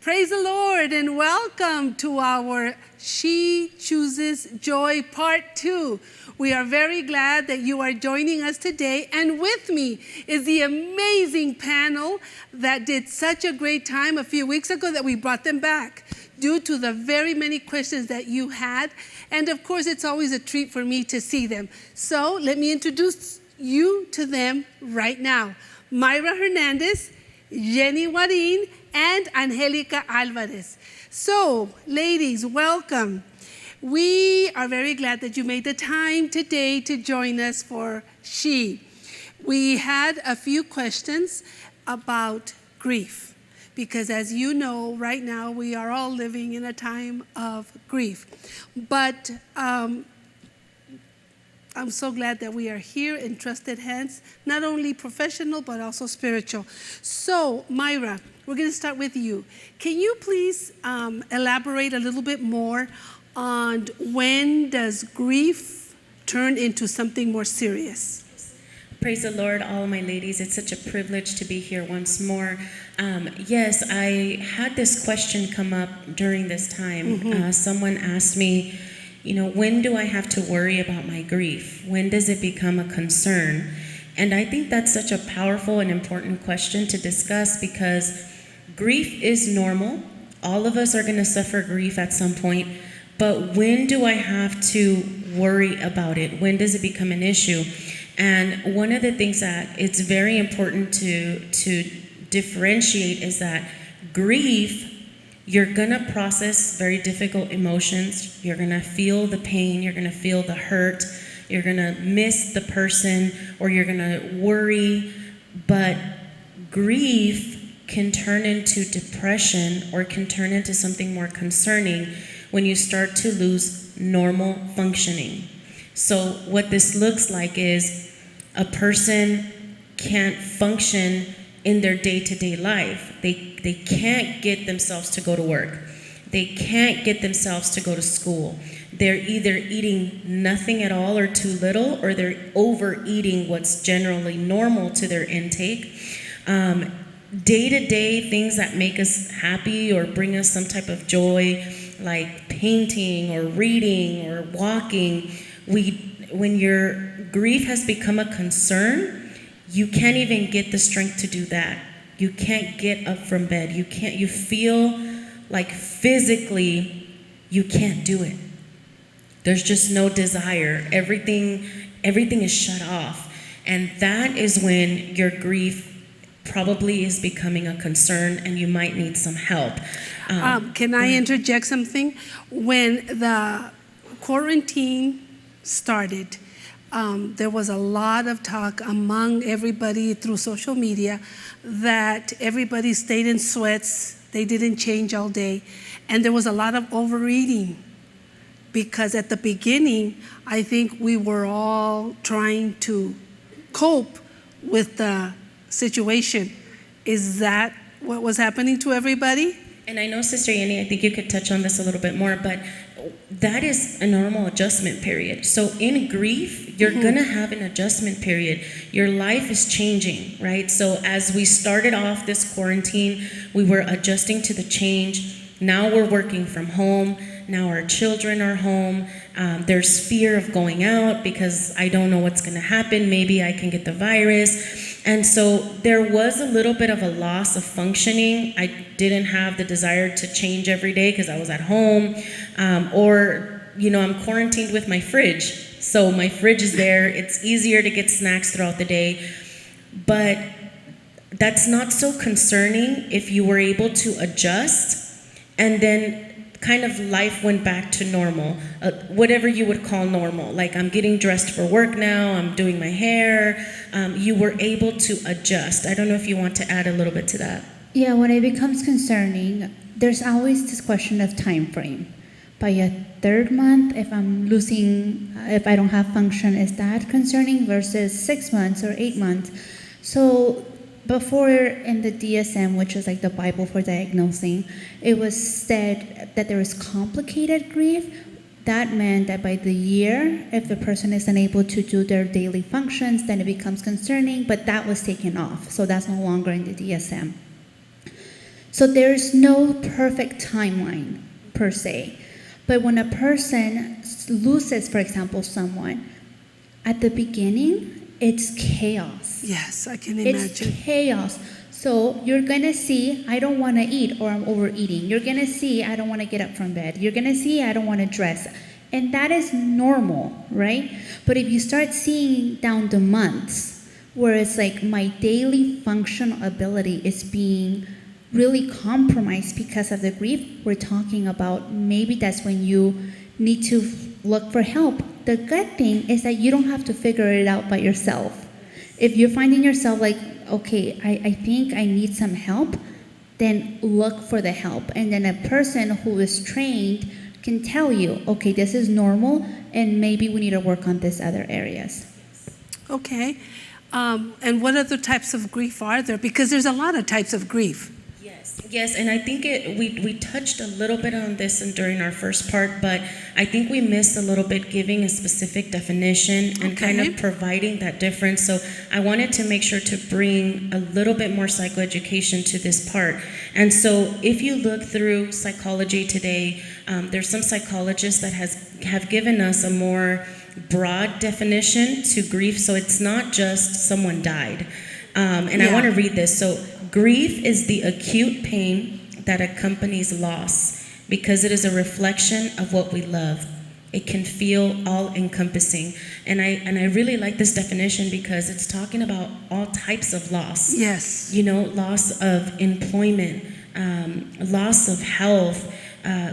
Praise the Lord and welcome to our She Chooses Joy Part 2. We are very glad that you are joining us today. And with me is the amazing panel that did such a great time a few weeks ago that we brought them back due to the very many questions that you had. And of course, it's always a treat for me to see them. So let me introduce you to them right now. Mayra Hernandez, Jenny Warin, and Angelica Alvarez. So, ladies, welcome. We are very glad that you made the time today to join us for She. We had a few questions about grief, because as you know, right now we are all living in a time of grief. But I'm so glad that we are here in trusted hands, not only professional, but also spiritual. So, Mayra, we're going to start with you. Can you please elaborate a little bit more on when does grief turn into something more serious? Praise the Lord, all of my ladies. It's such a privilege to be here once more. Yes, I had this question come up during this time. Someone asked me, when do I have to worry about my grief? When does it become a concern? And I think that's such a powerful and important question to discuss, because grief is normal. All of us are going to suffer grief at some point. But when do I have to worry about it? When does it become an issue? And one of the things that it's very important to differentiate is that grief, you're going to process very difficult emotions. You're going to feel the pain. You're going to feel the hurt. You're going to miss the person, or you're going to worry. But grief can turn into depression, or can turn into something more concerning when you start to lose normal functioning. So what this looks like is a person can't function in their day-to-day life. They can't get themselves to go to work. They can't get themselves to go to school. They're either eating nothing at all or too little, or they're overeating what's generally normal to their intake. Day-to-day things that make us happy or bring us some type of joy, like painting or reading or walking, when your grief has become a concern, you can't even get the strength to do that. You can't get up from bed. You feel like physically you can't do it. There's just no desire. Everything is shut off. And that is when your grief probably is becoming a concern, and you might need some help. Can I interject something? When the quarantine started, there was a lot of talk among everybody through social media that everybody stayed in sweats. They didn't change all day. And there was a lot of overeating, because at the beginning, I think we were all trying to cope with the situation. Is that what was happening to everybody? And I know, Sister Yenny, I think you could touch on this a little bit more, but that is a normal adjustment period. So in grief, you're going to have an adjustment period. Your life is changing, right? So as we started off this quarantine, we were adjusting to the change. Now we're working from home. Now our children are home. There's fear of going out because I don't know what's going to happen. Maybe I can get the virus. And so there was a little bit of a loss of functioning. I didn't have the desire to change every day because I was at home. I'm quarantined with my fridge. So my fridge is there. It's easier to get snacks throughout the day. But that's not so concerning if you were able to adjust, and then kind of life went back to normal, whatever you would call normal. Like, I'm getting dressed for work now, I'm doing my hair. You were able to adjust. I don't know if you want to add a little bit to that. Yeah, when it becomes concerning, there's always this question of time frame. By a third month, if I don't have function, is that concerning versus 6 months or 8 months? So before, in the DSM, which is like the Bible for diagnosing, it was said that there was complicated grief. That meant that by the year, if the person is unable to do their daily functions, then it becomes concerning, but that was taken off. So that's no longer in the DSM. So there's no perfect timeline per se. But when a person loses, for example, someone, at the beginning, it's chaos. Yes, I can It's imagine. chaos. So you're gonna see, I don't wanna eat or I'm overeating. You're gonna see, I don't wanna get up from bed. You're gonna see, I don't wanna dress. And that is normal, right? But if you start seeing down the months, where it's like my daily functional ability is being really compromised because of the grief, we're talking about maybe that's when you need to look for help. The good thing is that you don't have to figure it out by yourself. If you're finding yourself like, okay, I think I need some help, then look for the help. And then a person who is trained can tell you, okay, this is normal, and maybe we need to work on these other areas. Okay. And what other types of grief are there? Because there's a lot of types of grief. Yes, and I think we touched a little bit on this during our first part, but I think we missed a little bit giving a specific definition and kind Okay. of providing that difference. So I wanted to make sure to bring a little bit more psychoeducation to this part. And so if you look through psychology today, there's some psychologists that have given us a more broad definition to grief. So it's not just someone died. And I Yeah. want to read this. So grief is the acute pain that accompanies loss because it is a reflection of what we love. It can feel all-encompassing. And I really like this definition because it's talking about all types of loss. Yes. You know, loss of employment, loss of health,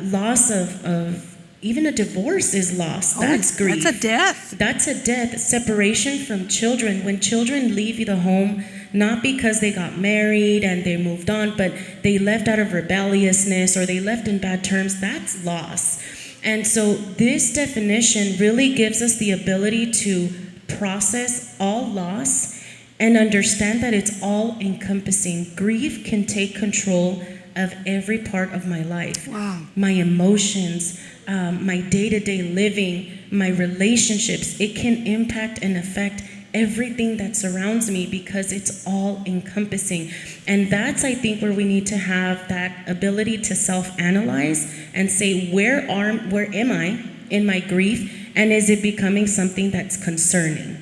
loss of even a divorce is loss. That's grief. That's a death. That's a death. Separation from children. When children leave the home, not because they got married and they moved on, but they left out of rebelliousness or they left in bad terms, that's loss. And so this definition really gives us the ability to process all loss and understand that it's all encompassing. Grief can take control of every part of my life. Wow. My emotions, my day-to-day living, my relationships. It can impact and affect everything that surrounds me because it's all encompassing. And that's, I think, where we need to have that ability to self-analyze and say, where am I in my grief? And is it becoming something that's concerning?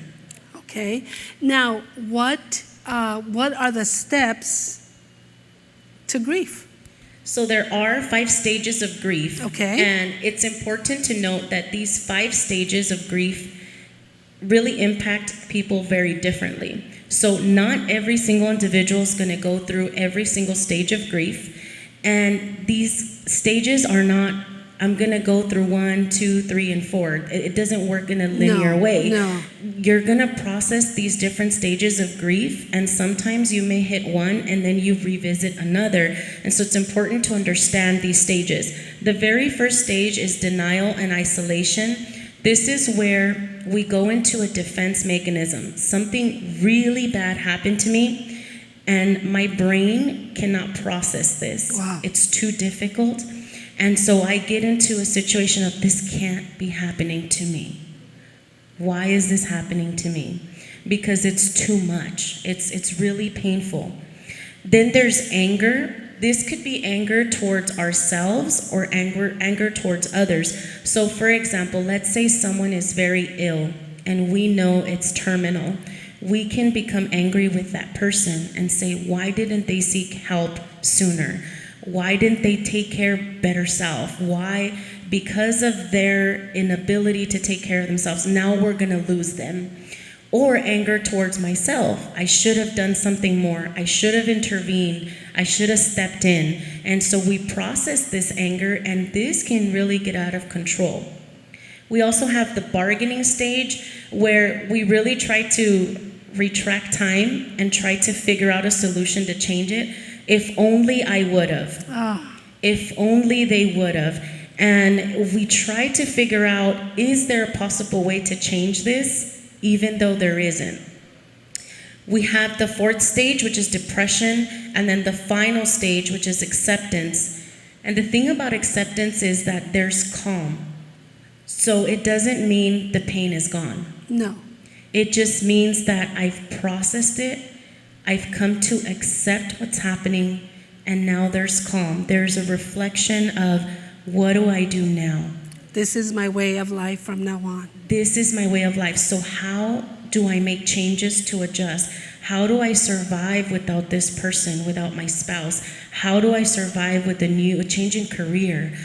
Okay. Now, what are the steps to grief? So there are 5 stages of grief. Okay. And it's important to note that these 5 stages of grief really impact people very differently. So not every single individual is going to go through every single stage of grief. And these stages are not, I'm going to go through 1, 2, 3, and 4. It doesn't work in a linear way. No. You're going to process these different stages of grief, and sometimes you may hit one and then you revisit another. And so it's important to understand these stages. The very first stage is denial and isolation. This is where we go into a defense mechanism. Something really bad happened to me, and my brain cannot process this. Wow. It's too difficult. And so I get into a situation of, this can't be happening to me. Why is this happening to me? Because it's too much. It's really painful. Then there's anger. This could be anger towards ourselves or anger towards others. So for example, let's say someone is very ill and we know it's terminal. We can become angry with that person and say, why didn't they seek help sooner? Why didn't they take care better self? Why? Because of their inability to take care of themselves, now we're going to lose them. Or anger towards myself. I should have done something more. I should have intervened. I should have stepped in. And so we process this anger, and this can really get out of control. We also have the bargaining stage, where we really try to retract time and try to figure out a solution to change it. If only I would have. Oh, If only they would have. And we try to figure out, is there a possible way to change this, even though there isn't? We have the 4th stage, which is depression, and then the final stage, which is acceptance. And the thing about acceptance is that there's calm. So it doesn't mean the pain is gone. no. It just means that I've processed it, I've come to accept what's happening, and now there's calm. There's a reflection of, what do I do now? This is my way of life from now on. This is my way of life. So how do I make changes to adjust? How do I survive without this person, without my spouse? How do I survive with a changing career?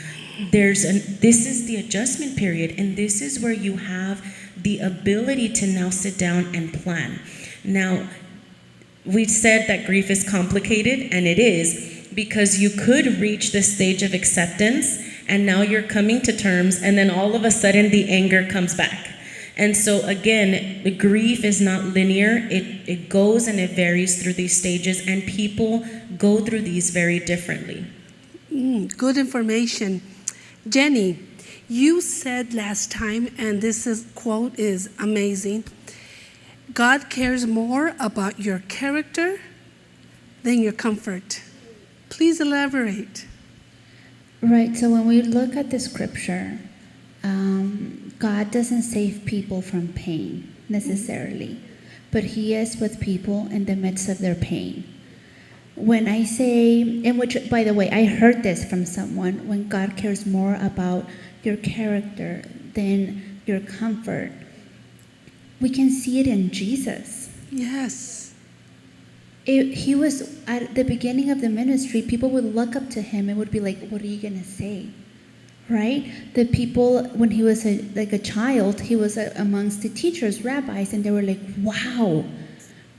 This is the adjustment period, and this is where you have the ability to now sit down and plan. Now, we said that grief is complicated, and it is, because you could reach this stage of acceptance, and now you're coming to terms, and then all of a sudden the anger comes back. And so again, the grief is not linear. It goes and it varies through these stages, and people go through these very differently. Good information. Jenny, you said last time, and quote is amazing, God cares more about your character than your comfort. Please elaborate. Right, so when we look at the scripture, God doesn't save people from pain necessarily, but He is with people in the midst of their pain. When I say, in which, by the way, I heard this from someone, when God cares more about your character than your comfort, we can see it in Jesus. Yes. He was, at the beginning of the ministry, people would look up to Him and would be like, what are you going to say? Right? The people, when He was like a child, He was amongst the teachers, rabbis, and they were like, wow,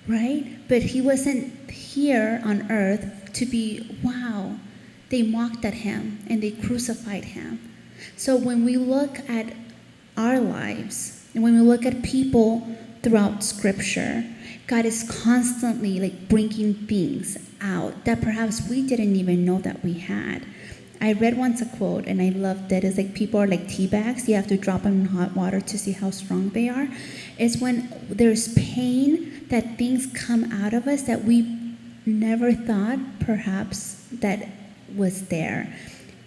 right? But He wasn't here on earth to be, wow. They mocked at Him and they crucified Him. So when we look at our lives, and when we look at people throughout Scripture, God is constantly like bringing things out that perhaps we didn't even know that we had. I read once a quote, and I loved it. It's like, people are like tea bags. You have to drop them in hot water to see how strong they are. It's when there's pain that things come out of us that we never thought perhaps that was there.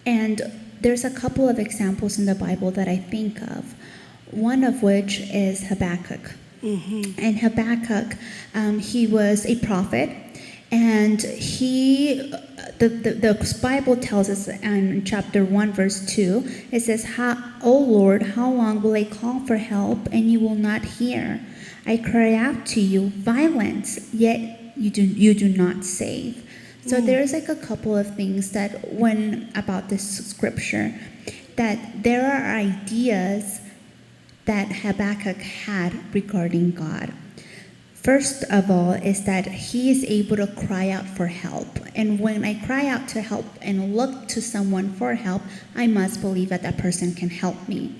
And there's a couple of examples in the Bible that I think of, one of which is Habakkuk. And Habakkuk, he was a prophet, and the Bible tells us in chapter 1, verse 2, it says, O Lord, how long will I call for help, and you will not hear? I cry out to you, violence, yet you do not save. So there's like a couple of things that about this scripture, that there are ideas that Habakkuk had regarding God. First of all is that he is able to cry out for help. And when I cry out to help and look to someone for help, I must believe that that person can help me.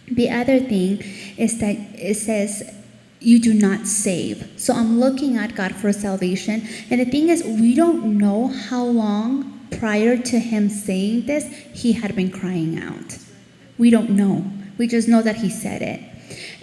The other thing is that it says, you do not save. So I'm looking at God for salvation. And the thing is, we don't know how long prior to him saying this, he had been crying out. We don't know. We just know that he said it.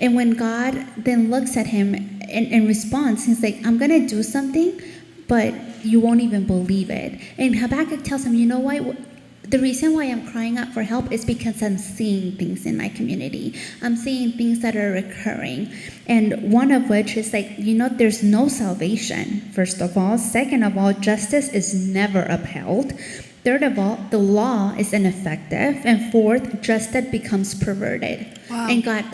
And when God then looks at him in response, he's like, I'm going to do something, but you won't even believe it. And Habakkuk tells him, you know what? The reason why I'm crying out for help is because I'm seeing things in my community. I'm seeing things that are recurring. And one of which is like, there's no salvation, first of all. Second of all, justice is never upheld. Third of all, the law is ineffective. And fourth, justice becomes perverted. Wow. And God,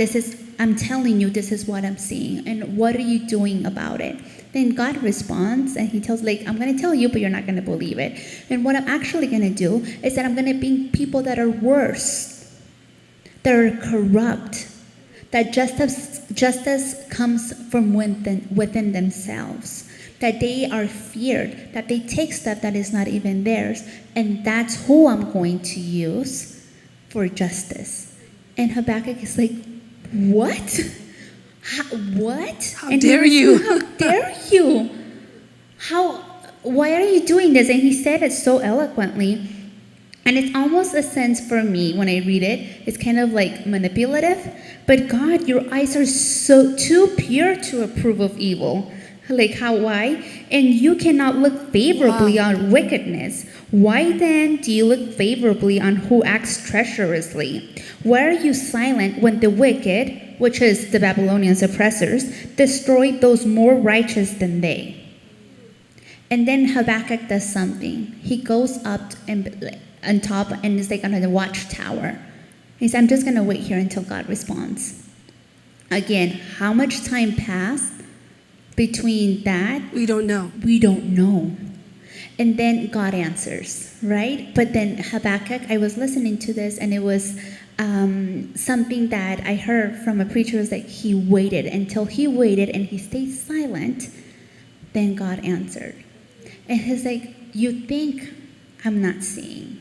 I'm telling you, this is what I'm seeing. And what are you doing about it? Then God responds, and he tells, I'm going to tell you, but you're not going to believe it. And what I'm actually going to do is that I'm going to bring people that are worse, that are corrupt, that justice comes from within themselves, that they are feared, that they take stuff that is not even theirs, and that's who I'm going to use for justice. And Habakkuk is like, what? What? How dare you? How dare you? Why are you doing this? And he said it so eloquently. And it's almost a sense for me when I read it. It's kind of like manipulative. But God, your eyes are so too pure to approve of evil. Why? And you cannot look favorably on wickedness. Why then do you look favorably on who acts treacherously? Why are you silent when the wicked, which is the Babylonians' oppressors, destroyed those more righteous than they? And then Habakkuk does something. He goes up and on top and is like on the watchtower. He said, I'm just going to wait here until God responds. Again, how much time passed between that? We don't know. We don't know. And then God answers, right? But then Habakkuk, I was listening to this, and it was something that I heard from a preacher. Was like he waited until he waited and he stayed silent. Then God answered. And he's like, you think I'm not seeing.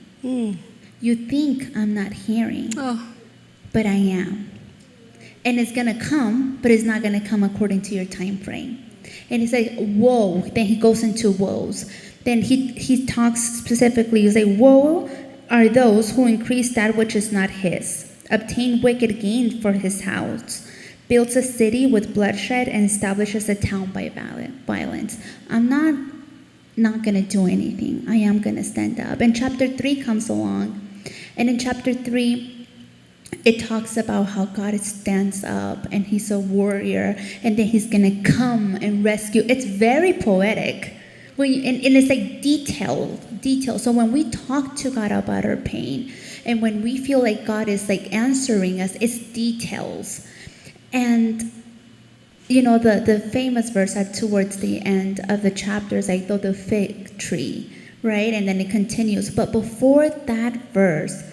You think I'm not hearing. Oh, But I am. And it's going to come, but it's not going to come according to your time frame. And he's like, woe. Then he goes into woes. Then he talks specifically. He's like, woe are those who increase that which is not his, obtain wicked gain for his house, builds a city with bloodshed, and establishes a town by violence. I'm not going to do anything. I am going to stand up. And chapter 3 comes along. And in chapter 3, it talks about how God stands up and he's a warrior, and then he's going to come and rescue. It's very poetic. And it's like detail. So when we talk to God about our pain, and when we feel like God is like answering us, it's details. And you know, the famous verse towards the end of the chapter is like, though the fig tree, right? And then it continues. But before that verse,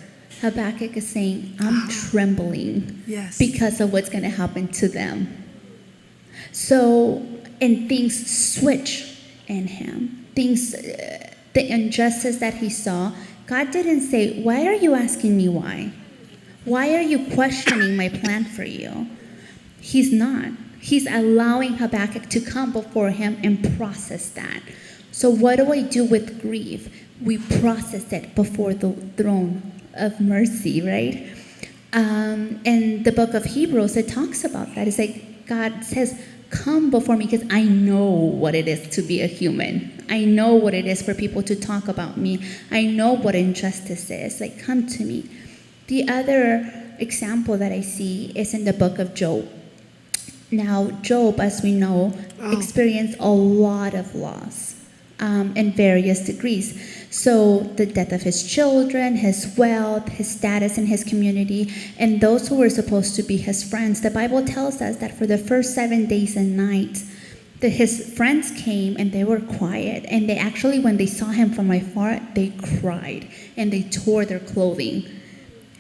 Habakkuk is saying, I'm trembling yes. because of what's going to happen to them. So, and things switch in him. The injustice that he saw, God didn't say, why are you asking me why? Why are you questioning my plan for you? He's not. He's allowing Habakkuk to come before him and process that. So what do I do with grief? We process it before the throne of mercy, right? In the book of Hebrews, it talks about that. It's like God says, come before me because I know what it is to be a human. I know what it is for people to talk about me. I know what injustice is. Like, come to me. The other example that I see is in the book of Job. Now, Job, as we know, experienced a lot of loss in various degrees. So the death of his children, his wealth, his status in his community, and those who were supposed to be his friends. The Bible tells us that for the first 7 days and nights, his friends came and they were quiet. And they actually, when they saw him from afar, they cried and they tore their clothing.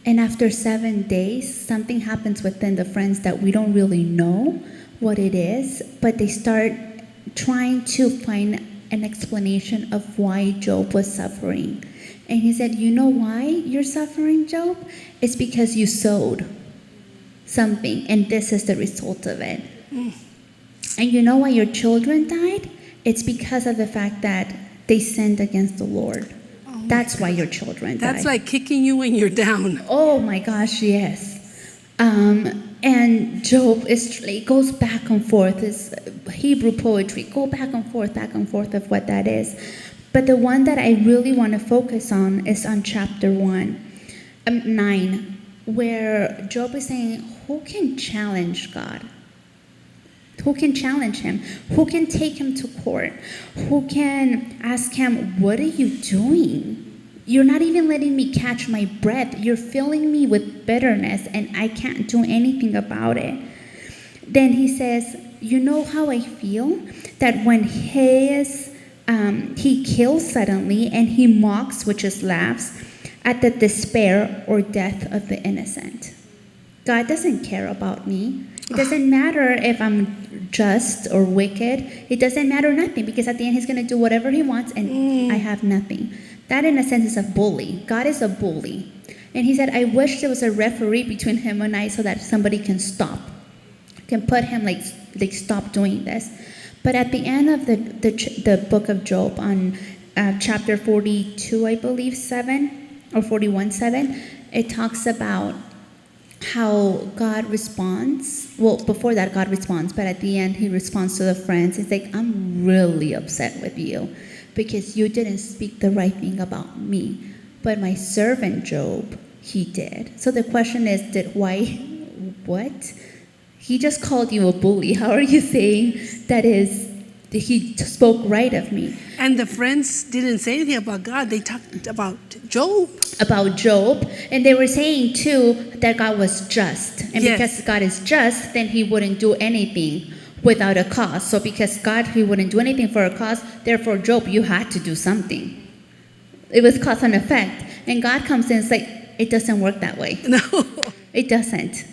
And after 7 days, something happens within the friends that we don't really know what it is, but they start trying to find an explanation of why Job was suffering. And he said, you know why you're suffering, Job? It's because you sowed something, and this is the result of it. And you know why your children died? It's because of the fact that they sinned against the Lord. That's why your children died. That's like kicking you when you're down. Oh my gosh, yes. And Job goes back and forth. It's Hebrew poetry, go back and forth of what that is. But the one that I really want to focus on is on chapter 9, where Job is saying, who can challenge God? Who can challenge him? Who can take him to court? Who can ask him, what are you doing? You're not even letting me catch my breath. You're filling me with bitterness, and I can't do anything about it. Then he says, you know how I feel? That when he kills suddenly, and he mocks, which is laughs, at the despair or death of the innocent. God doesn't care about me. It doesn't matter if I'm just or wicked. It doesn't matter nothing, because at the end he's going to do whatever he wants, and I have nothing. That, in a sense, is a bully. God is a bully. And he said, I wish there was a referee between him and I so that somebody can stop, can put him like stop doing this. But at the end of the book of Job, on chapter 42, I believe, 7, or 41:7, it talks about how God responds. Well, before that, God responds, but at the end, he responds to the friends. He's like, I'm really upset with you because you didn't speak the right thing about me. But my servant Job, he did. So the question is, what? He just called you a bully. How are you saying that is he spoke right of me. And the friends didn't say anything about God. They talked about Job. About Job, and they were saying too that God was just, and Yes. because God is just, then He wouldn't do anything without a cause. So because God, He wouldn't do anything for a cause, therefore Job, you had to do something. It was cause and effect, and God comes in and is like, it doesn't work that way. No. It doesn't.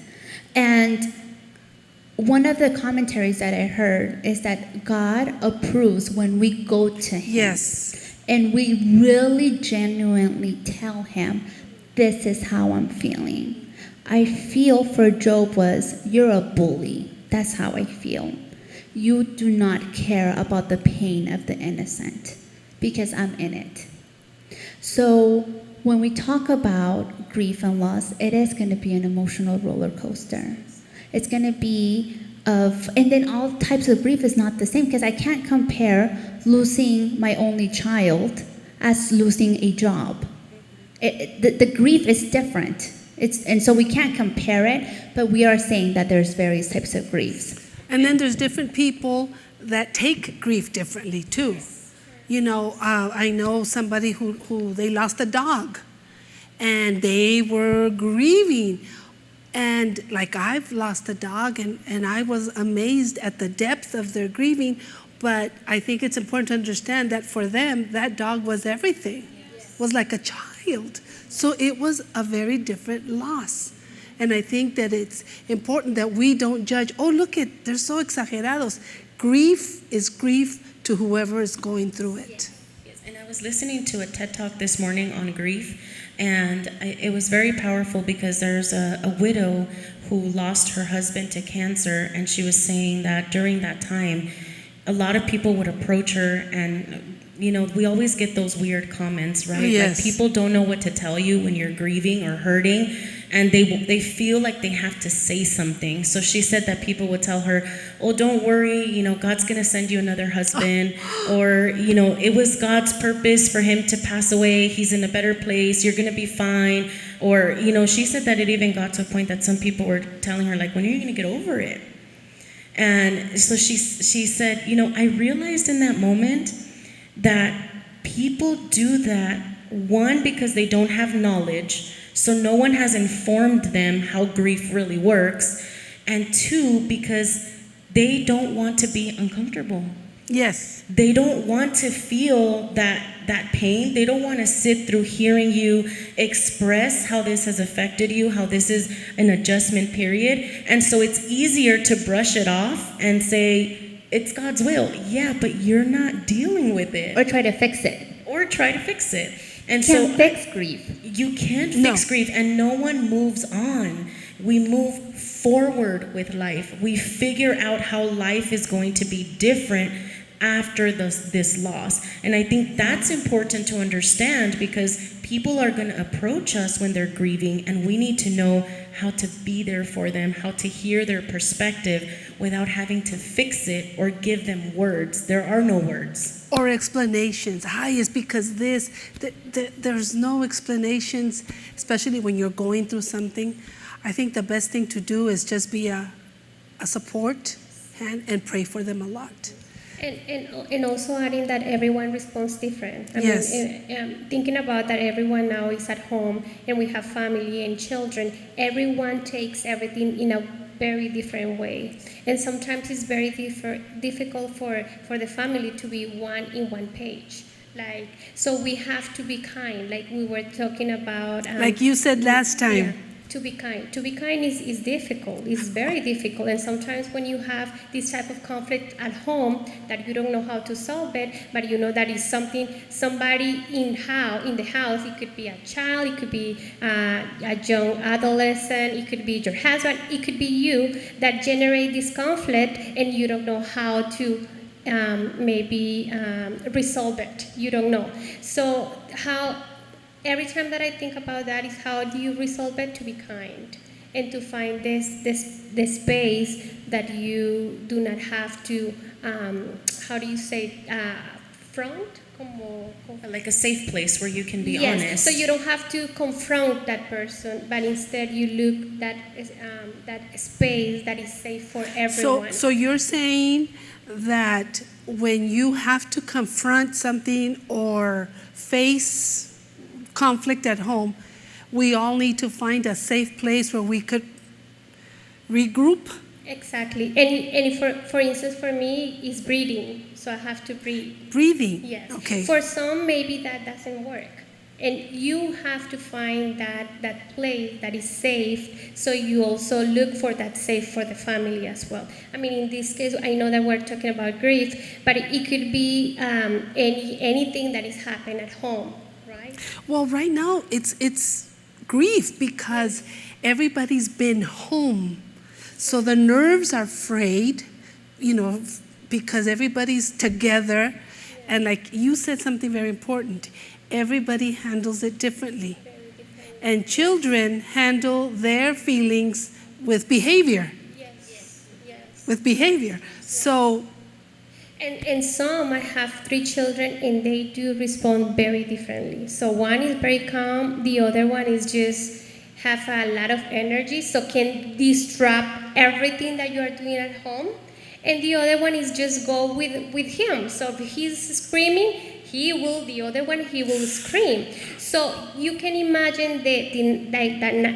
And one of the commentaries that I heard is that God approves when we go to Him. Yes. And we really genuinely tell Him, this is how I'm feeling. I feel for Job was, you're a bully. That's how I feel. You do not care about the pain of the innocent because I'm in it. So when we talk about grief and loss, it is going to be an emotional roller coaster. It's going to be and then all types of grief is not the same because I can't compare losing my only child as losing a job. The grief is different. And so we can't compare it, but we are saying that there's various types of griefs. And then there's different people that take grief differently too. You know, I know somebody who they lost a dog, and they were grieving. And like I've lost a dog, and I was amazed at the depth of their grieving. But I think it's important to understand that for them, that dog was everything, was like a child. So it was a very different loss. And I think that it's important that we don't judge, oh, look it, they're so exagerados. Grief is grief to whoever is going through it. Yes, and I was listening to a TED Talk this morning on grief, and it was very powerful because there's a widow who lost her husband to cancer, and she was saying that during that time, a lot of people would approach her, and you know, we always get those weird comments, right? Yes. Like people don't know what to tell you when you're grieving or hurting, and they feel like they have to say something. So she said that people would tell her, oh, don't worry, you know, God's going to send you another husband, or, you know, it was God's purpose for him to pass away. He's in a better place. You're going to be fine. Or, you know, she said that it even got to a point that some people were telling her, like, when are you going to get over it? And so she said, you know, I realized in that moment that people do that, one, because they don't have knowledge, so no one has informed them how grief really works, and two, because they don't want to be uncomfortable. Yes. They don't want to feel that pain. They don't want to sit through hearing you express how this has affected you, how this is an adjustment period. And so it's easier to brush it off and say, it's God's will. Yeah, but you're not dealing with it. Or try to fix it. And Can't so fix grief. you can't No. fix grief, and no one moves on. We move forward with life. We figure out how life is going to be different after this loss. And I think that's important to understand, because people are going to approach us when they're grieving, and we need to know how to be there for them, how to hear their perspective without having to fix it or give them words. There are no words. Or explanations. It's because this. There's no explanations, especially when you're going through something. I think the best thing to do is just be a support and pray for them a lot. And also adding that everyone responds different. I Yes. mean, thinking about that everyone now is at home and we have family and children, everyone takes everything in a very different way. And sometimes it's very difficult for the family to be in one page. Like, so we have to be kind, like we were talking about. Like you said last time. Yeah. To be kind. To be kind is difficult. It's very difficult. And sometimes when you have this type of conflict at home that you don't know how to solve it, but you know that is somebody in the house, it could be a child, it could be a young adolescent, it could be your husband, it could be you that generate this conflict, and you don't know how to resolve it. You don't know. So every time that I think about that is how do you resolve it? To be kind and to find this space that you do not have to, how do you say, front? Like a safe place where you can be Yes, honest. so you don't have to confront that person, but instead you look that space that is safe for everyone. So you're saying that when you have to confront something or face conflict at home, we all need to find a safe place where we could regroup. Exactly. And for instance, for me, it's breathing. So I have to breathe. Breathing. Yes. Okay. For some, maybe that doesn't work. And you have to find that place that is safe, so you also look for that safe for the family as well. I mean, in this case, I know that we're talking about grief, but it could be anything that is happening at home, right? Well, right now it's grief because everybody's been home. So the nerves are frayed, because everybody's together. And like you said something very important, everybody handles it differently. And children handle their feelings with behavior. Yes. With behavior. So, And some, I have 3 children, and they do respond very differently. So one is very calm, the other one is just have a lot of energy, so can disrupt everything that you are doing at home. And the other one is just go with him. So if he's screaming, the other one, he will scream. So you can imagine the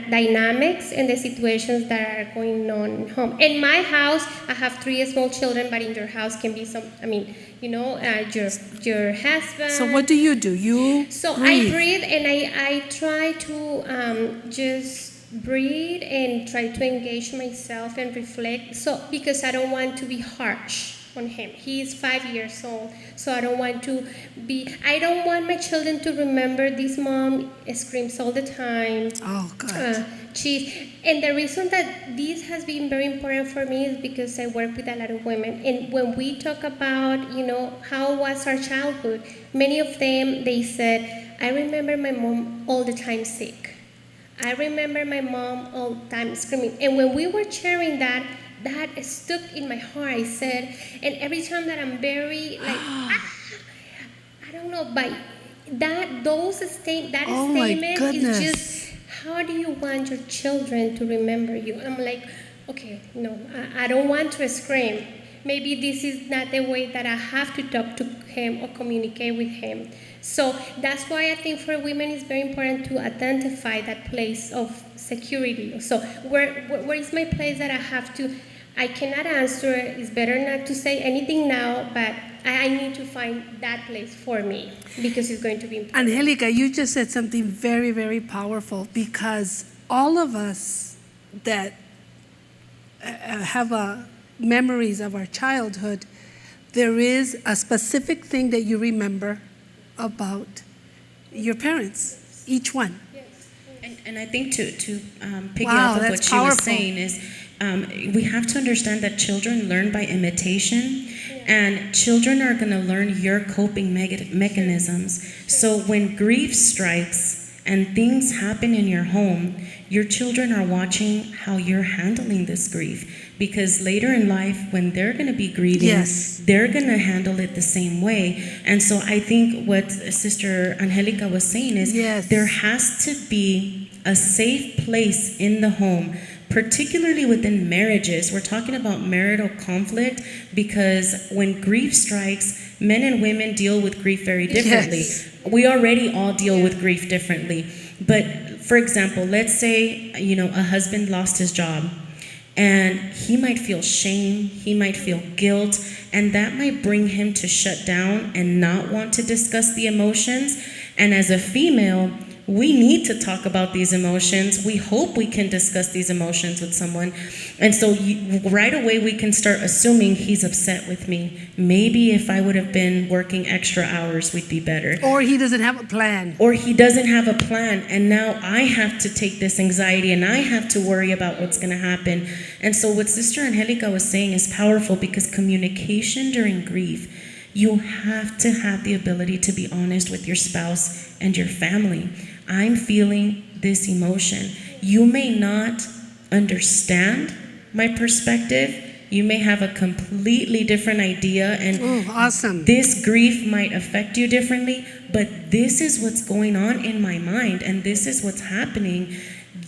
dynamics and the situations that are going on at home. In my house, I have 3 small children, but in your house can be your husband. so what do? You So breathe. I breathe, and I try to just breathe and try to engage myself and reflect. So because I don't want to be harsh on him. He is 5 years old, so I don't want my children to remember this mom screams all the time. Oh, God. And the reason that this has been very important for me is because I work with a lot of women, and when we talk about, how was our childhood, many of them, they said, I remember my mom all the time sick. I remember my mom all the time screaming. And when we were sharing that stuck in my heart. I said, and every time that I'm very I don't know, but that Oh my statement goodness. is just, how do you want your children to remember you? I'm like, okay, no, I don't want to scream. Maybe this is not the way that I have to talk to him or communicate with him. So that's why I think for women it's very important to identify that place of security. So where is my place that I cannot answer. It's better not to say anything now, but I need to find that place for me because it's going to be important. Angelica, you just said something very, very powerful, because all of us that have memories of our childhood, there is a specific thing that you remember about your parents, each one. And I think to piggy Wow, off of that's what she powerful. was saying is we have to understand that children learn by imitation, and children are going to learn your coping mechanisms. So when grief strikes and things happen in your home, your children are watching how you're handling this grief, because later in life, when they're going to be grieving, Yes. they're going to handle it the same way. And so I think what Sister Angelica was saying is Yes. there has to be a safe place in the home, particularly within marriages. We're talking about marital conflict because when grief strikes, men and women deal with grief very differently. Yes. We already all deal with grief differently. But for example, let's say, a husband lost his job, and he might feel shame, he might feel guilt, and that might bring him to shut down and not want to discuss the emotions. And as a female, we need to talk about these emotions. We hope we can discuss these emotions with someone. And so right away we can start assuming he's upset with me. Maybe if I would have been working extra hours, we'd be better. Or he doesn't have a plan. Or he doesn't have a plan, and now I have to take this anxiety and I have to worry about what's going to happen. And so what Sister Angelica was saying is powerful, because communication during grief, you have to have the ability to be honest with your spouse and your family. I'm feeling this emotion. You may not understand my perspective. You may have a completely different idea, and Oh, awesome. this grief might affect you differently, but this is what's going on in my mind, and this is what's happening.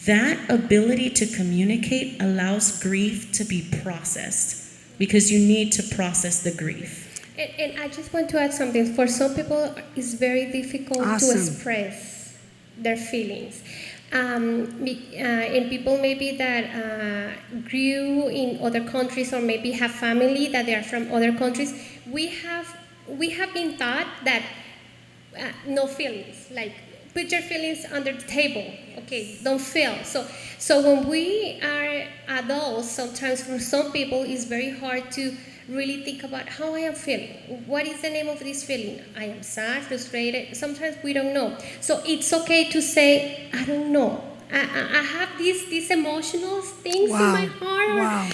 That ability to communicate allows grief to be processed. because you need to process the grief. And I just want to add something. For some people, it's very difficult to Awesome. express their feelings. And people maybe that grew in other countries or maybe have family that they are from other countries, we have been taught that no feelings, like put your feelings under the table, okay, don't feel. So when we are adults, sometimes for some people it's very hard to really think about how I am feeling. What is the name of this feeling? I am sad, frustrated. Sometimes we don't know. So it's okay to say, I don't know. I have these emotional things in my heart. Wow.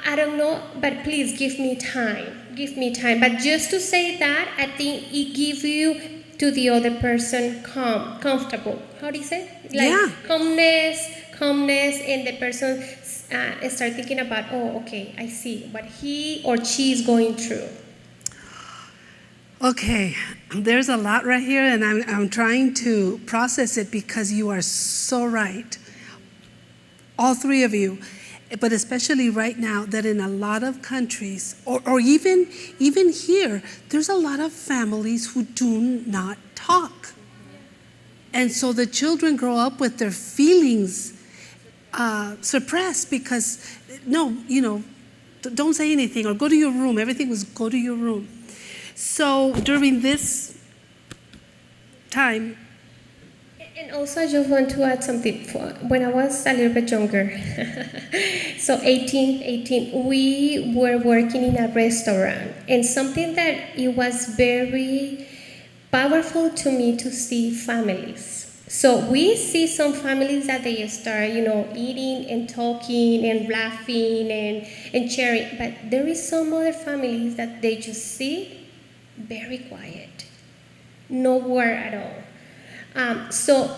I don't know, but please give me time. Give me time. But just to say that, I think it gives you to the other person comfortable. How do you say? Like Yeah. calmness, and the person start thinking about, oh, okay, I see what he or she is going through. Okay, there's a lot right here, and I'm trying to process it because you are so right. All three of you, but especially right now, that in a lot of countries, or even here, there's a lot of families who do not talk. And so the children grow up with their feelings suppressed because, no, don't say anything or go to your room. Everything was go to your room. So during this time, And also, I just want to add something. When I was a little bit younger, so 18, we were working in a restaurant, and something that it was very powerful to me to see families. So we see some families that they start, eating and talking and laughing and sharing, but there is some other families that they just sit very quiet, no word at all. So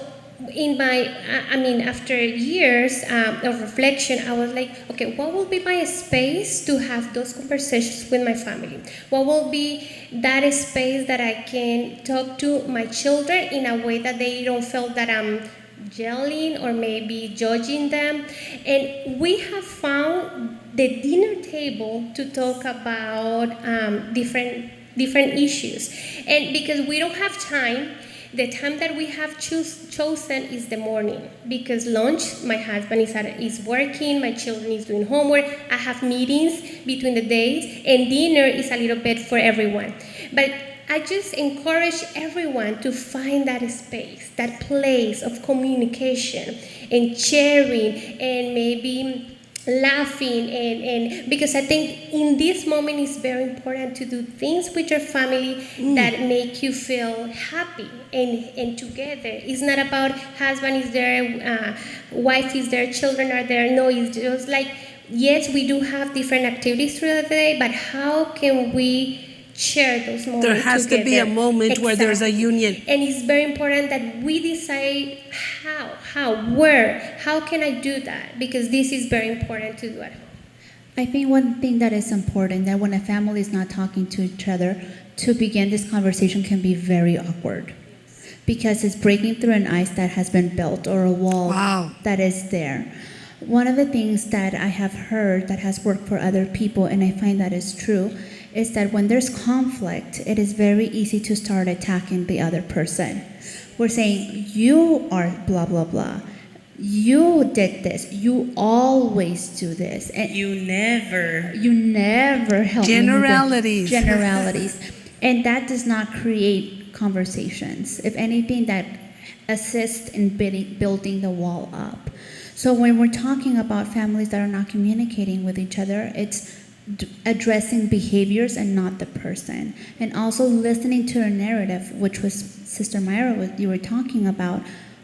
after years of reflection, I was like, okay, what will be my space to have those conversations with my family? What will be that space that I can talk to my children in a way that they don't feel that I'm yelling or maybe judging them? And we have found the dinner table to talk about different issues. And because we don't have time, the time that we have chosen is the morning, because lunch, my husband is working, my children is doing homework, I have meetings between the days, and dinner is a little bit for everyone. But I just encourage everyone to find that space, that place of communication and sharing and maybe laughing and because I think in this moment it's very important to do things with your family that make you feel happy and together. It's not about husband is there, wife is there, children are there. No, it's just like, yes, we do have different activities throughout the day, but how can we share those moments there has together? to be a moment where there's a union. And it's very important that we decide how can I do that, because this is very important to do at home. I think one thing that is important, that when a family is not talking to each other, to begin this conversation can be very awkward, because it's breaking through an ice that has been built or a wall Wow. that is there. One of the things that I have heard that has worked for other people, and I find that is true, is that when there's conflict, it is very easy to start attacking the other person. We're saying, you are blah, blah, blah. You did this. You always do this. And You never. help me. Generalities. Generalities. And that does not create conversations. If anything, that assists in building the wall up. So when we're talking about families that are not communicating with each other, it's addressing behaviors and not the person, and also listening to a narrative, which was Sister Myra, you were talking about.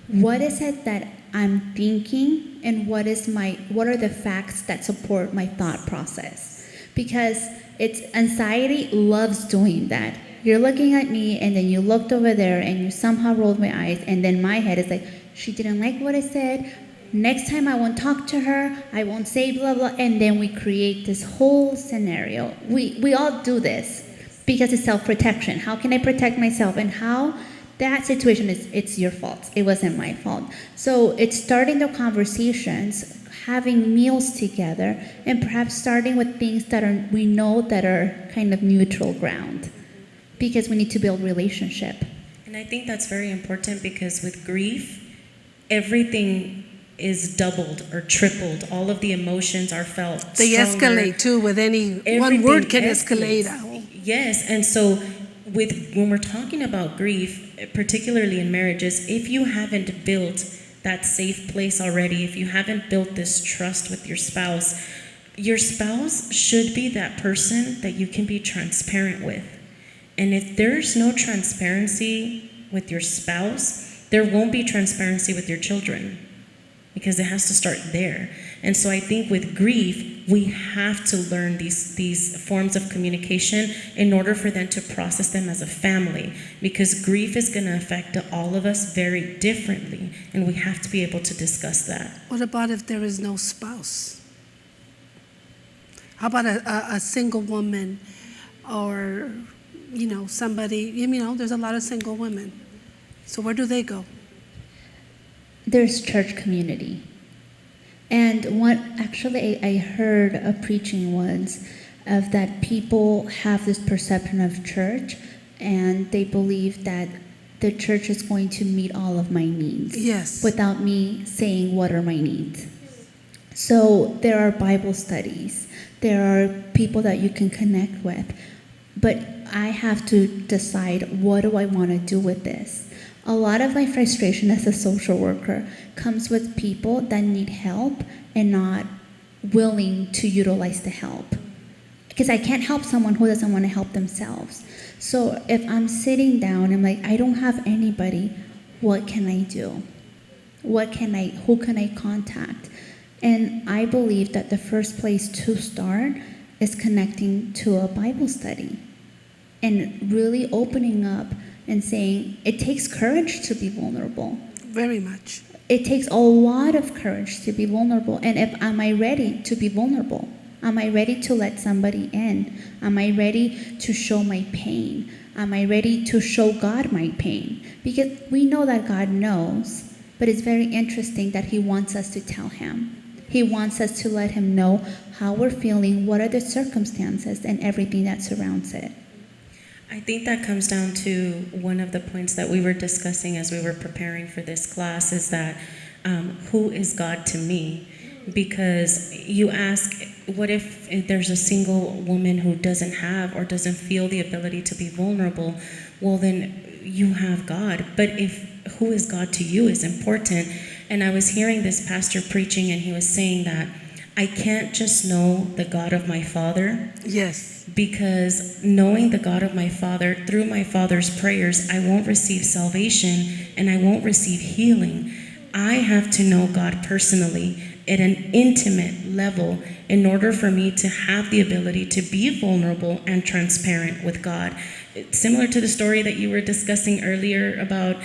What is it that I'm thinking, and what are the facts that support my thought process? Because anxiety loves doing that. You're looking at me, and then you looked over there, and you somehow rolled my eyes, and then my head is like, she didn't like what I said. Next time I won't talk to her, I won't say blah, blah, and then we create this whole scenario. We all do this because it's self-protection. How can I protect myself? And how that situation it's your fault. It wasn't my fault. So it's starting the conversations. having meals together, and perhaps starting with things that we know that are kind of neutral ground, because we need to build relationship. And I think that's very important because with grief, everything is doubled or tripled. All of the emotions are felt. They stronger. escalate too with any one Everything word can escalate. Yes, and so when we're talking about grief, particularly in marriages, if you haven't built that safe place already, if you haven't built this trust with your spouse should be that person that you can be transparent with. And if there's no transparency with your spouse, there won't be transparency with your children, because it has to start there. And so I think with grief, we have to learn these forms of communication in order for them to process them as a family, because grief is going to affect all of us very differently, and we have to be able to discuss that. What about if there is no spouse? How about a single woman, or somebody, there's a lot of single women. So where do they go? There's church community. And I heard a preaching once of that people have this perception of church, and they believe that the church is going to meet all of my needs. Yes. Without me saying what are my needs. So there are Bible studies. There are people that you can connect with. But I have to decide, what do I want to do with this? A lot of my frustration as a social worker comes with people that need help and not willing to utilize the help. Because I can't help someone who doesn't want to help themselves. So if I'm sitting down, I'm like, I don't have anybody, what can I do? Who can I contact? And I believe that the first place to start is connecting to a Bible study and really opening up and saying, it takes courage to be vulnerable. Very much. It takes a lot of courage to be vulnerable. And am I ready to be vulnerable? Am I ready to let somebody in? Am I ready to show my pain? Am I ready to show God my pain? Because we know that God knows, but it's very interesting that He wants us to tell Him. He wants us to let Him know how we're feeling, what are the circumstances, and everything that surrounds it. I think that comes down to one of the points that we were discussing as we were preparing for this class, is that who is God to me? Because you ask, what if there's a single woman who doesn't have or doesn't feel the ability to be vulnerable? Well, then you have God. But who is God to you is important. And I was hearing this pastor preaching, and he was saying that I can't just know the God of my father. Yes. Because knowing the God of my father, through my father's prayers, I won't receive salvation and I won't receive healing. I have to know God personally at an intimate level in order for me to have the ability to be vulnerable and transparent with God. It's similar to the story that you were discussing earlier about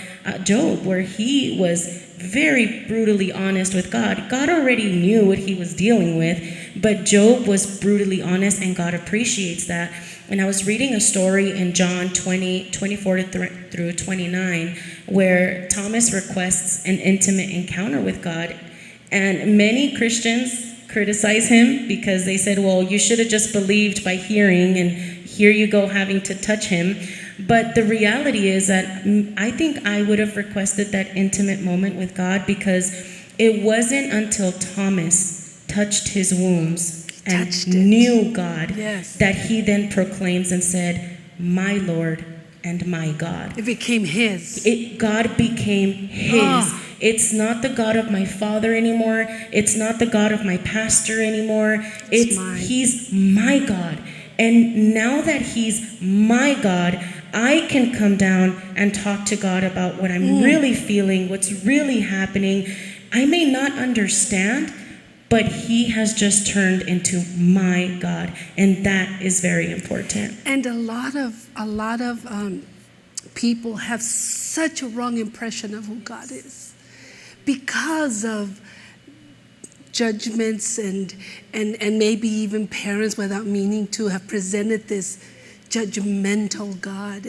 Job, where he was very brutally honest with God. God already knew what he was dealing with, but Job was brutally honest, and God appreciates that. And I was reading a story in John 20:24 through 29, where Thomas requests an intimate encounter with God. And many Christians criticize him because they said, well, you should have just believed by hearing, and here you go having to touch him. But the reality is that I think I would have requested that intimate moment with God, because it wasn't until Thomas touched his wounds and knew God, yes, that he then proclaims and said, my Lord and my God. It became his. God became his. It's not the God of my father anymore. It's not the God of my pastor anymore. He's my God. And now that he's my God, I can come down and talk to God about what I'm really feeling, what's really happening. I may not understand, but he has just turned into my God, and that is very important. And a lot of people have such a wrong impression of who God is because of judgments and maybe even parents, without meaning to, have presented this judgmental God.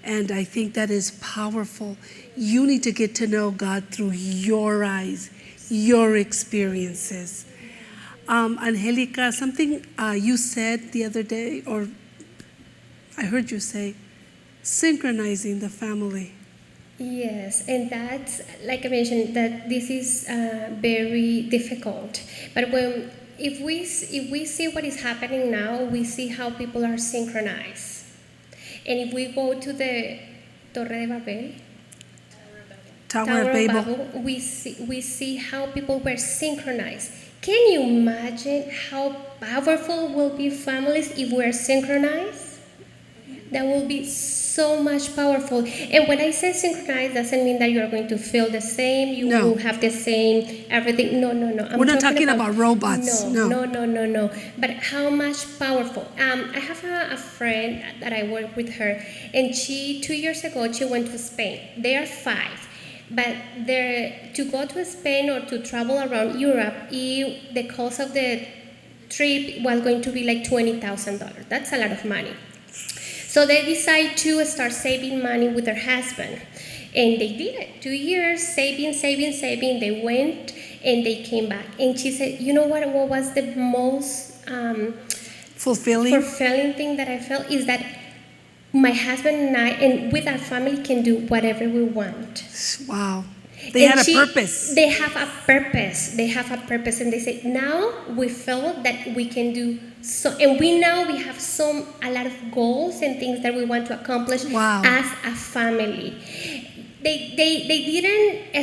And I think that is powerful. You need to get to know God through your eyes, your experiences. Angelica, something you said the other day, or I heard you say, synchronizing the family. Yes, and that's, like I mentioned, that this is very difficult. But if we see what is happening now, we see how people are synchronized. And if we go to the Torre de Babel, Tower of Babel. we see how people were synchronized. Can you imagine how powerful will be families if we are synchronized? That will be so much powerful. And when I say synchronized, doesn't mean that you are going to feel the same. You No. will have the same everything. No. We're not talking about robots. No. But how much powerful? I have a friend that I work with her, and 2 years ago she went to Spain. They are 5. But to go to Spain or to travel around Europe, the cost of the trip was going to be like $20,000. That's a lot of money. So they decided to start saving money with their husband. And they did it. 2 years, saving. They went and they came back. And she said, you know what was the most fulfilling thing that I felt is that my husband and I, and with our family, can do whatever we want. Wow. They had a purpose. They have a purpose. And they say, now we feel that we can do so. And we know we have a lot of goals and things that we want to accomplish as a family. They didn't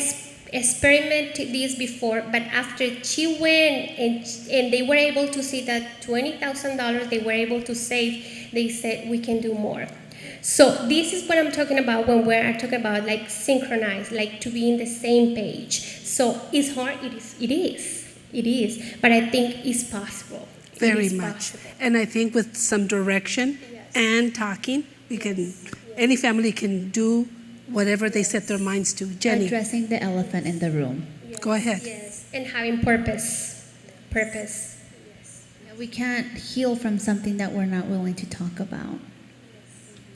experiment this before, but after she went and they were able to see that $20,000 they were able to save, they said, we can do more. So this is what I'm talking about when we're talking about like synchronized, like to be in the same page. So it's hard, it is, but I think it's possible. Very much. And I think with some direction and talking, any family can do whatever they set their minds to. Jenny. Addressing the elephant in the room. Go ahead. Yes, and having purpose. We can't heal from something that we're not willing to talk about.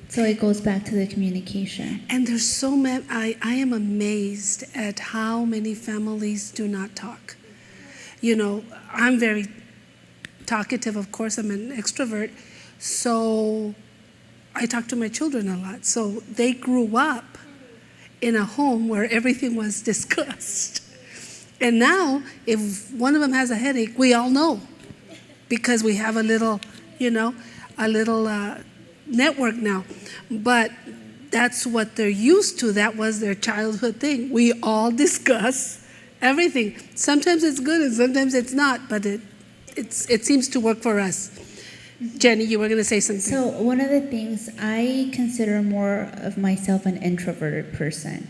So it goes back to the communication. And there's so many, I am amazed at how many families do not talk. You know, I'm very talkative, of course, I'm an extrovert, so I talk to my children a lot. So they grew up in a home where everything was discussed. And now, if one of them has a headache, we all know because we have a little network now. But that's what they're used to. That was their childhood thing. We all discuss everything. Sometimes it's good and sometimes it's not, but it seems to work for us. Jenny, you were going to say something. So one of the things, I consider more of myself an introverted person.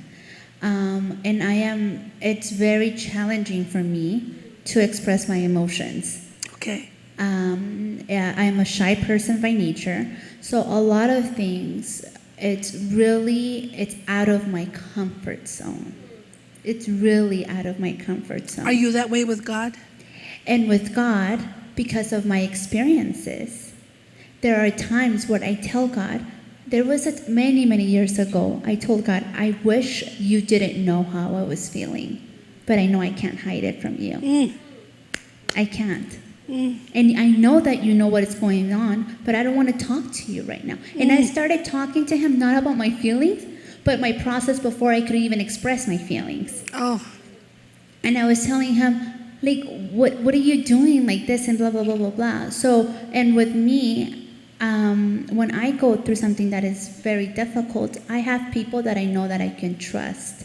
And it's very challenging for me to express my emotions. Okay. I'm a shy person by nature. So a lot of things, it's out of my comfort zone. It's really out of my comfort zone. Are you that way with God? And with God, because of my experiences, there are times where I tell God, there was many, many years ago, I told God, I wish you didn't know how I was feeling, but I know I can't hide it from you. I can't. And I know that you know what is going on, but I don't want to talk to you right now. And I started talking to him not about my feelings, but my process before I could even express my feelings. Oh. And I was telling him, like, what are you doing like this and blah, blah, blah, blah, blah. So, and with me, when I go through something that is very difficult, I have people that I know that I can trust.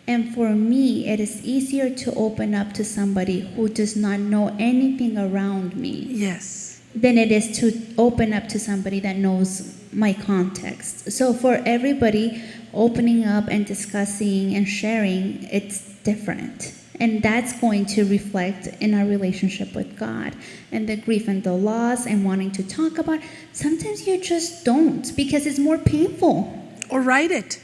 And for me, it is easier to open up to somebody who does not know anything around me. Yes. Than it is to open up to somebody that knows my context. So for everybody, opening up and discussing and sharing, it's different. And that's going to reflect in our relationship with God. And the grief and the loss and wanting to talk about, sometimes you just don't because it's more painful. Or write it.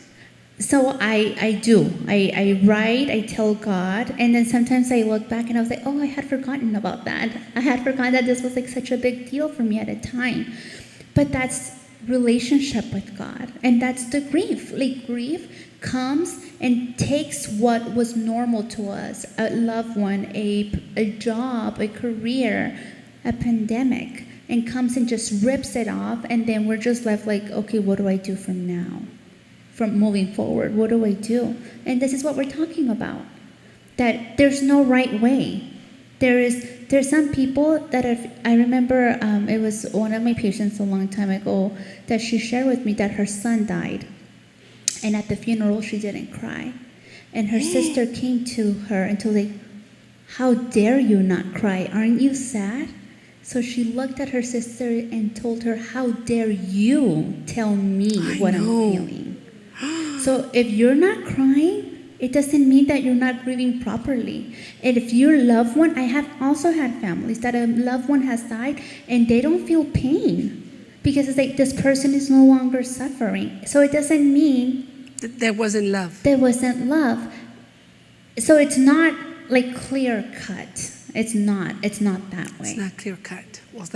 So I do. I write, I tell God, and then sometimes I look back and I was like, oh, I had forgotten about that. I had forgotten that this was like such a big deal for me at a time. But that's relationship with God. And that's the grief. Like grief comes and takes what was normal to us, a loved one, a job, a career, a pandemic, and comes and just rips it off, and then we're just left like, okay, what do I do from now? From moving forward, what do I do? And this is what we're talking about. That there's no right way. There's some people that I remember it was one of my patients a long time ago that she shared with me that her son died. And at the funeral, she didn't cry. And her sister came to her and told her, how dare you not cry? Aren't you sad? So she looked at her sister and told her, how dare you tell me what I'm feeling? So if you're not crying, it doesn't mean that you're not grieving properly. And if your loved one, I have also had families that a loved one has died and they don't feel pain because it's like this person is no longer suffering. So it doesn't mean There wasn't love. there wasn't love. So it's not like clear cut. It's not that way. It's not clear cut. Well,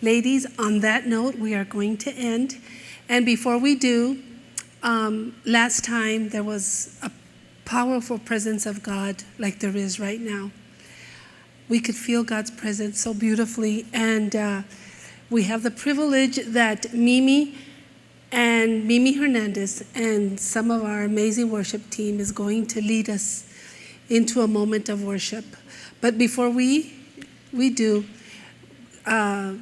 ladies, on that note, we are going to end. And before we do, last time there was a powerful presence of God like there is right now. We could feel God's presence so beautifully. And we have the privilege that Mimi Hernandez and some of our amazing worship team is going to lead us into a moment of worship. But before we do, last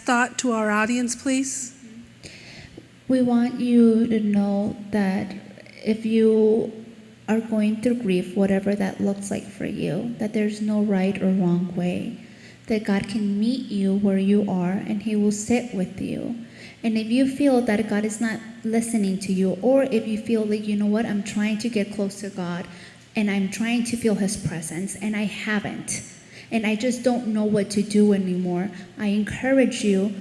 thought to our audience, please. We want you to know that if you are going through grief, whatever that looks like for you, that there's no right or wrong way, that God can meet you where you are and He will sit with you. And if you feel that God is not listening to you, or if you feel like, you know what, I'm trying to get close to God and I'm trying to feel His presence and I haven't, and I just don't know what to do anymore, I encourage you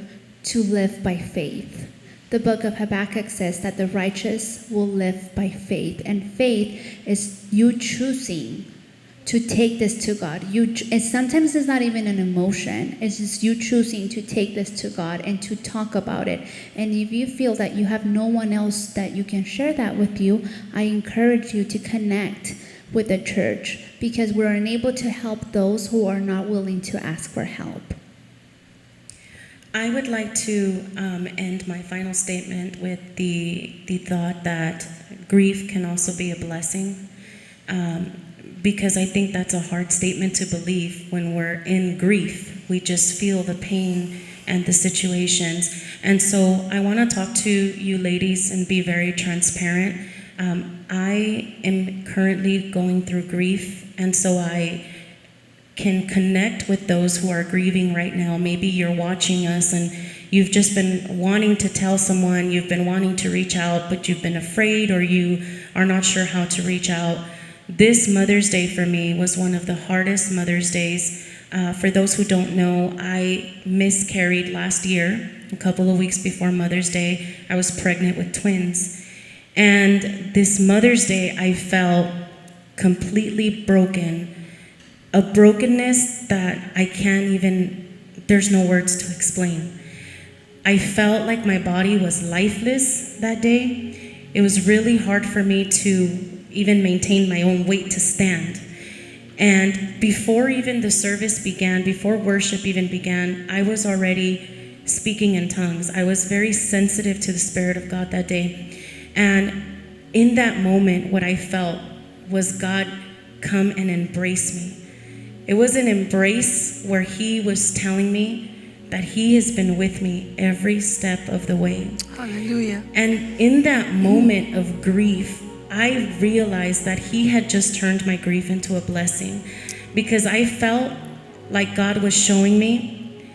to live by faith. The book of Habakkuk says that the righteous will live by faith. And faith is you choosing to take this to God. And sometimes it's not even an emotion. It's just you choosing to take this to God and to talk about it. And if you feel that you have no one else that you can share that with you, I encourage you to connect with the church, because we're unable to help those who are not willing to ask for help. I would like to end my final statement with the thought that grief can also be a blessing, because I think that's a hard statement to believe when we're in grief. We just feel the pain and the situations. And so I want to talk to you ladies and be very transparent. I am currently going through grief, and so I can connect with those who are grieving right now. Maybe you're watching us and you've just been wanting to tell someone, you've been wanting to reach out, but you've been afraid or you are not sure how to reach out. This Mother's Day for me was one of the hardest Mother's Days. For those who don't know, I miscarried last year, a couple of weeks before Mother's Day. I was pregnant with twins. And this Mother's Day, I felt completely broken. A brokenness that I can't even, there's no words to explain. I felt like my body was lifeless that day. It was really hard for me to even maintain my own weight to stand. And before even the service began, before worship even began, I was already speaking in tongues. I was very sensitive to the Spirit of God that day. And in that moment, what I felt was God come and embrace me. It was an embrace where He was telling me that He has been with me every step of the way. Hallelujah. And in that moment of grief, I realized that He had just turned my grief into a blessing, because I felt like God was showing me.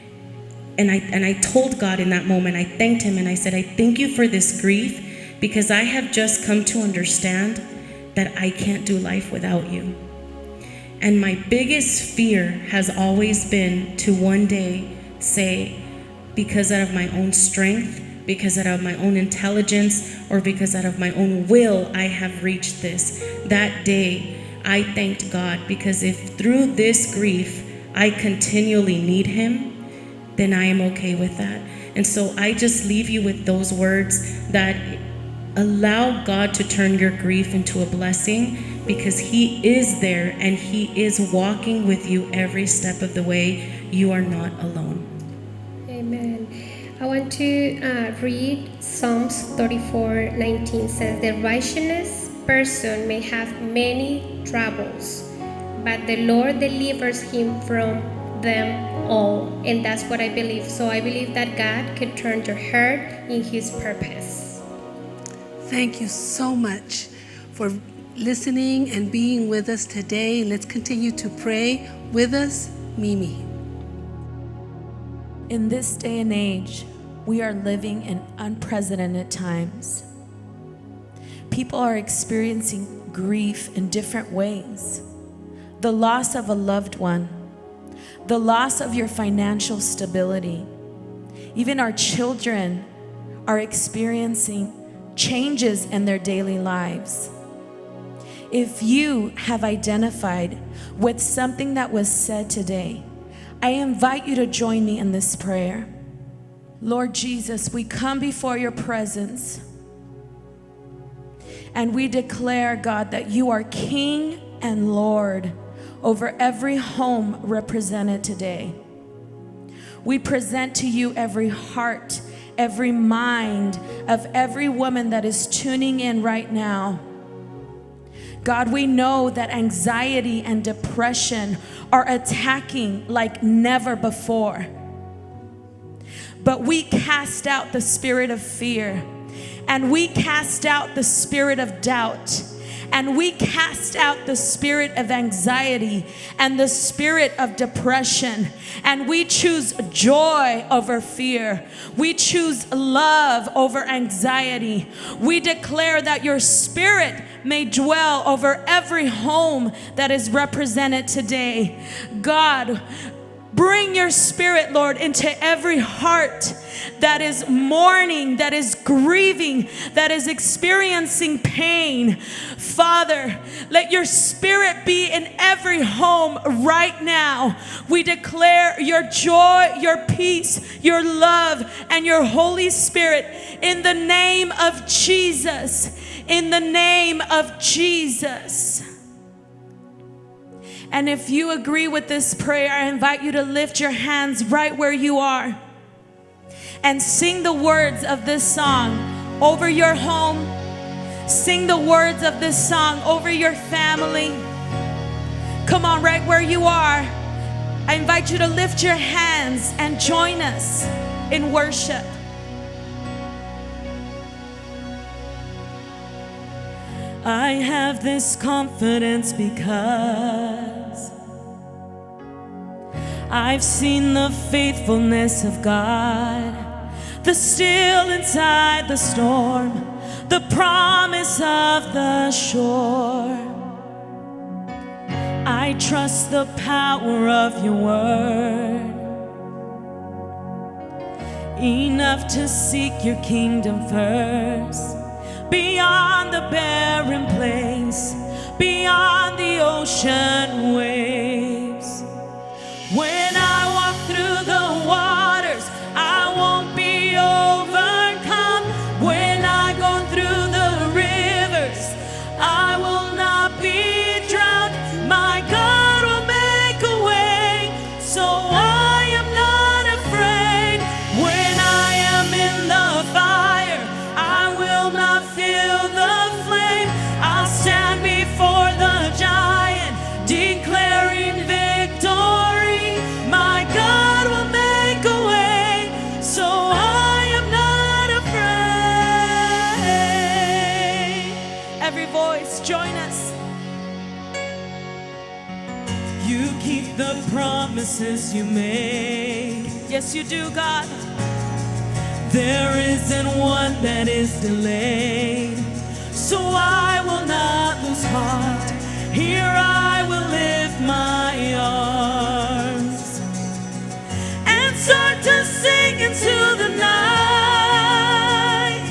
And I told God in that moment, I thanked Him and I said, I thank you for this grief, because I have just come to understand that I can't do life without you. And my biggest fear has always been to one day say, because out of my own strength, because out of my own intelligence, or because out of my own will, I have reached this. That day, I thanked God, because if through this grief I continually need Him, then I am okay with that. And so I just leave you with those words that allow God to turn your grief into a blessing, because He is there and He is walking with you every step of the way. You are not alone. Amen. I want to read Psalms 34:19 says, "The righteous person may have many troubles, but the Lord delivers him from them all." And that's what I believe. So I believe that God can turn your hurt in His purpose. Thank you so much for listening and being with us today. Let's continue to pray with us, Mimi. In this day and age, we are living in unprecedented times. People are experiencing grief in different ways. The loss of a loved one, the loss of your financial stability. Even our children are experiencing changes in their daily lives. If you have identified with something that was said today, I invite you to join me in this prayer. Lord Jesus, we come before your presence and we declare, God, that you are King and Lord over every home represented today. We present to you every heart, every mind of every woman that is tuning in right now. God, we know that anxiety and depression are attacking like never before. But we cast out the spirit of fear, and we cast out the spirit of doubt, and we cast out the spirit of anxiety and the spirit of depression, and we choose joy over fear. We choose love over anxiety. We declare that your spirit may dwell over every home that is represented today. God, bring your spirit, Lord, into every heart that is mourning, that is grieving, that is experiencing pain. Father, let your spirit be in every home right now. We declare your joy, your peace, your love, and your Holy Spirit in the name of Jesus. In the name of Jesus. And if you agree with this prayer, I invite you to lift your hands right where you are and sing the words of this song over your home. Sing the words of this song over your family. Come on, right where you are. I invite you to lift your hands and join us in worship. I have this confidence because I've seen the faithfulness of God, the still inside the storm, the promise of the shore. I trust the power of your word, enough to seek your kingdom first. Beyond the barren place, beyond the ocean waves. When I walk through the waters, I won't be overcome. When I go through the rivers, I will not be drowned. My God will make a way, so I am not afraid. When I am in the fire, I will not feel the flame. I'll stand before the giant, declaring victory. My God will make a way, so I am not afraid. Every voice, join us. You keep the promises you made. Yes, you do, God. There isn't one that is delayed, so I will not lose heart. Here I will lift my arms and start to sing into the night.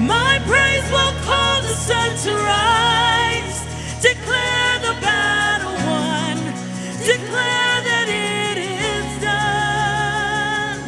My praise will cause the sun to rise. Declare the battle won. Declare that it is done.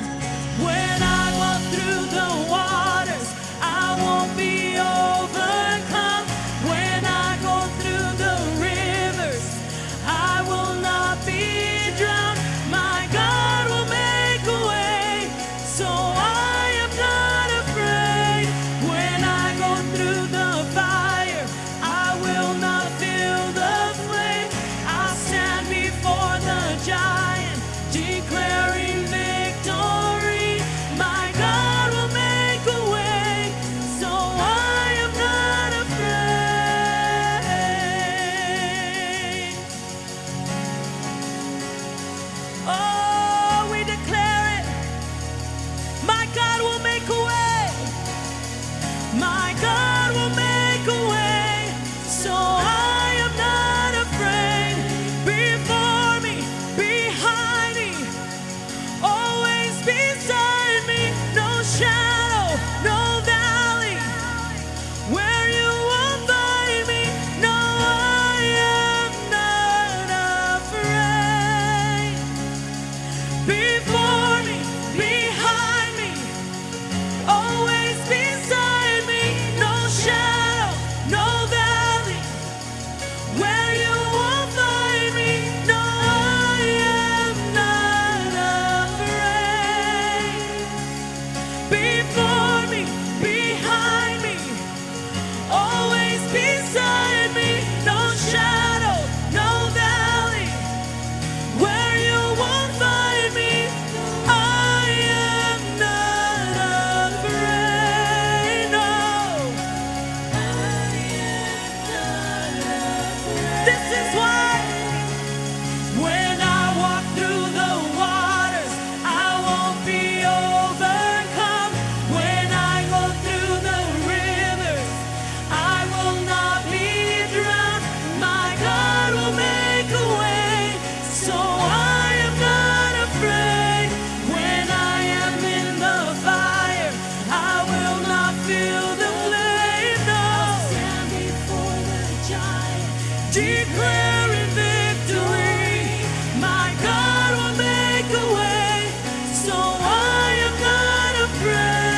declaring victory. My God will make a way, so I am not afraid.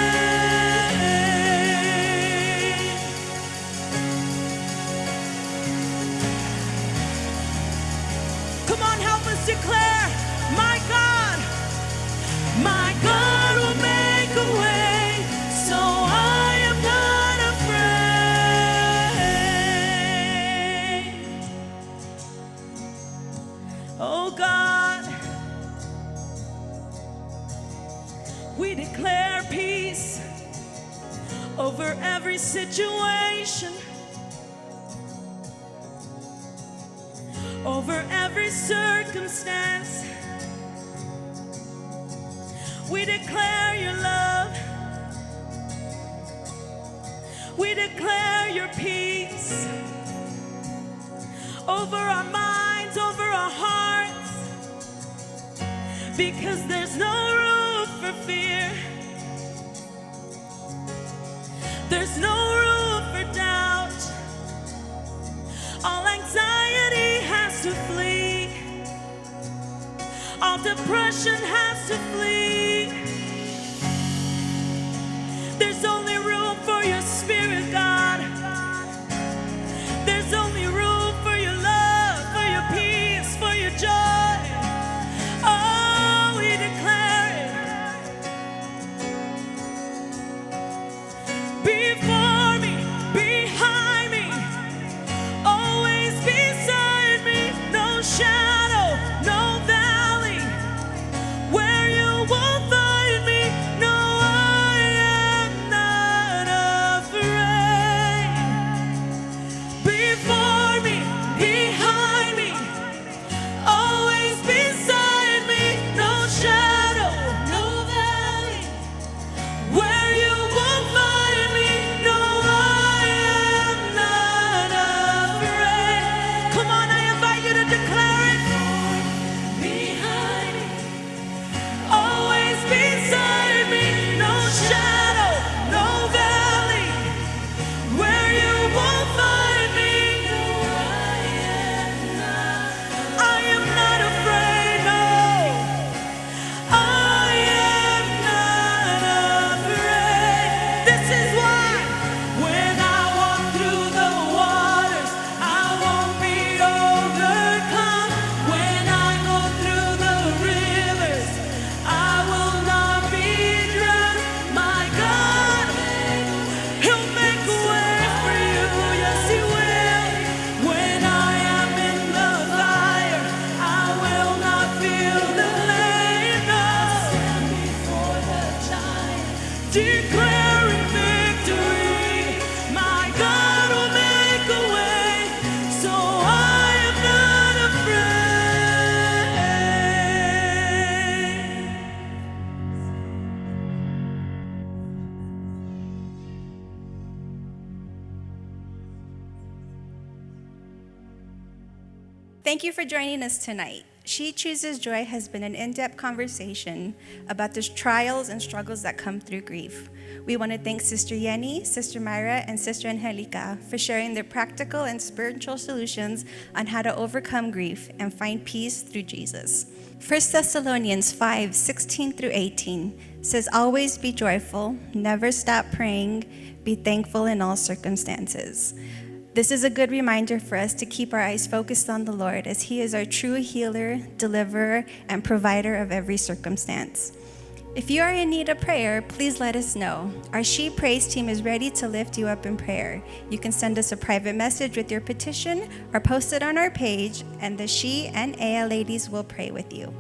Come on, help us declare, my God will make a way, so I am not afraid. Oh God, we declare peace over every situation, over every circumstance. We declare your love. We declare your peace over our minds, over our hearts, because there's no room for fear. There's no room for doubt. All anxiety has to flee. All depression has to flee. There's only room for your spirit, God. There's only room for your love, for your peace, for your joy. Oh, we declare it. Before me, behind me, always beside me. No shadow, no valley where you won't find me. No, I am not afraid. Before me, behind me, always beside me. No shadow, no valley where you won't find me. No, I am not afraid. Come on, I invite you to declare it. Behind me, always beside me. No shadow, no valley where you won't find me. No, I am not afraid. No, I am not afraid. This is why when I walk through the waters, I won't be overcome. When I go through the rivers, I will not be drowned. My God, He'll make a way for you. Yes, He will. When I am in the fire, I will not feel the flame. No. Stand before the giant, declaring victory. My God will make a way, so I am not afraid. Thank you for joining us tonight. She Chooses Joy has been an in-depth conversation about the trials and struggles that come through grief. We want to thank Sister Yenny, Sister Myra, and Sister Angelica for sharing their practical and spiritual solutions on how to overcome grief and find peace through Jesus. 1 Thessalonians 5:16-18 says, "Always be joyful, never stop praying, be thankful in all circumstances." This is a good reminder for us to keep our eyes focused on the Lord, as He is our true healer, deliverer, and provider of every circumstance. If you are in need of prayer, please let us know. Our She Prays team is ready to lift you up in prayer. You can send us a private message with your petition or post it on our page, and the She and Aya ladies will pray with you.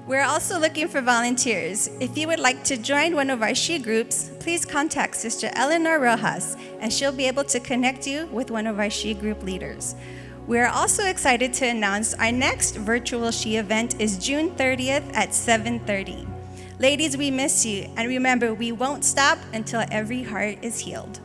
We're also looking for volunteers. If you would like to join one of our She groups, please contact Sister Eleanor Rojas, and she'll be able to connect you with one of our She group leaders. We are also excited to announce our next virtual She event is June 30th at 7:30. Ladies, we miss you, and remember, we won't stop until every heart is healed.